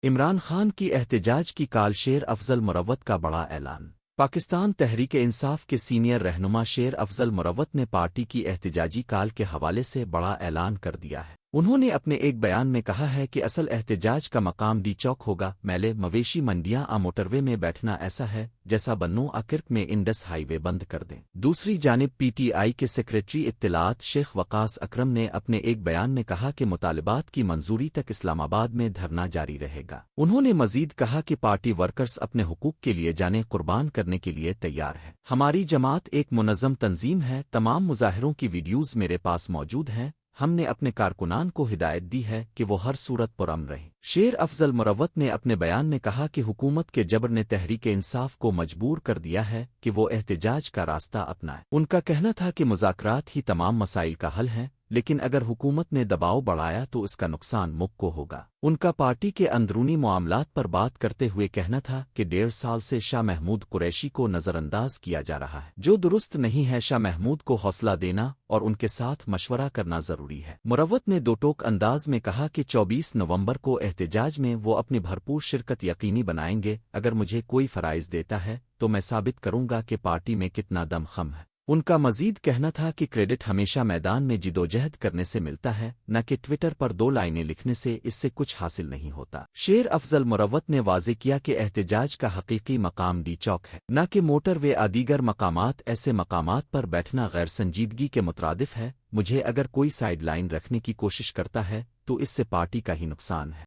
عمران خان کی احتجاج کی کال، شیر افضل مروت کا بڑا اعلان۔ پاکستان تحریک انصاف کے سینئر رہنما شیر افضل مروت نے پارٹی کی احتجاجی کال کے حوالے سے بڑا اعلان کر دیا ہے۔ انہوں نے اپنے ایک بیان میں کہا ہے کہ اصل احتجاج کا مقام ڈی چوک ہوگا۔ میلے مویشی منڈیاں موٹر وے میں بیٹھنا ایسا ہے جیسا بنو کرک میں انڈس ہائی وے بند کر دیں۔ دوسری جانب پی ٹی آئی کے سیکریٹری اطلاعات شیخ وقاص اکرم نے اپنے ایک بیان میں کہا کہ مطالبات کی منظوری تک اسلام آباد میں دھرنا جاری رہے گا۔ انہوں نے مزید کہا کہ پارٹی ورکرز اپنے حقوق کے لیے جانیں قربان کرنے کے لیے تیار ہے۔ ہماری جماعت ایک منظم تنظیم ہے، تمام مظاہروں کی ویڈیوز میرے پاس موجود ہیں۔ ہم نے اپنے کارکنان کو ہدایت دی ہے کہ وہ ہر صورت پرامن رہیں۔ شیر افضل مروت نے اپنے بیان میں کہا کہ حکومت کے جبر نے تحریک انصاف کو مجبور کر دیا ہے کہ وہ احتجاج کا راستہ اپنائے۔ ان کا کہنا تھا کہ مذاکرات ہی تمام مسائل کا حل ہے، لیکن اگر حکومت نے دباؤ بڑھایا تو اس کا نقصان ملک کو ہوگا۔ ان کا پارٹی کے اندرونی معاملات پر بات کرتے ہوئے کہنا تھا کہ 1.5 سال سے شاہ محمود قریشی کو نظر انداز کیا جا رہا ہے، جو درست نہیں ہے۔ شاہ محمود کو حوصلہ دینا اور ان کے ساتھ مشورہ کرنا ضروری ہے۔ مروت نے دو ٹوک انداز میں کہا کہ 24 نومبر کو احتجاج میں وہ اپنی بھرپور شرکت یقینی بنائیں گے۔ اگر مجھے کوئی فرائض دیتا ہے تو میں ثابت کروں گا کہ پارٹی میں کتنا دم خم ہے۔ ان کا مزید کہنا تھا کہ کریڈٹ ہمیشہ میدان میں جدوجہد کرنے سے ملتا ہے، نہ کہ ٹویٹر پر 2 لائنیں لکھنے سے اس سے کچھ حاصل نہیں ہوتا۔ شیر افضل مروت نے واضح کیا کہ احتجاج کا حقیقی مقام ڈی چوک ہے، نہ کہ موٹر وے یا دیگر مقامات۔ ایسے مقامات پر بیٹھنا غیر سنجیدگی کے مترادف ہے۔ مجھے اگر کوئی سائیڈ لائن رکھنے کی کوشش کرتا ہے تو اس سے پارٹی کا ہی نقصان ہے۔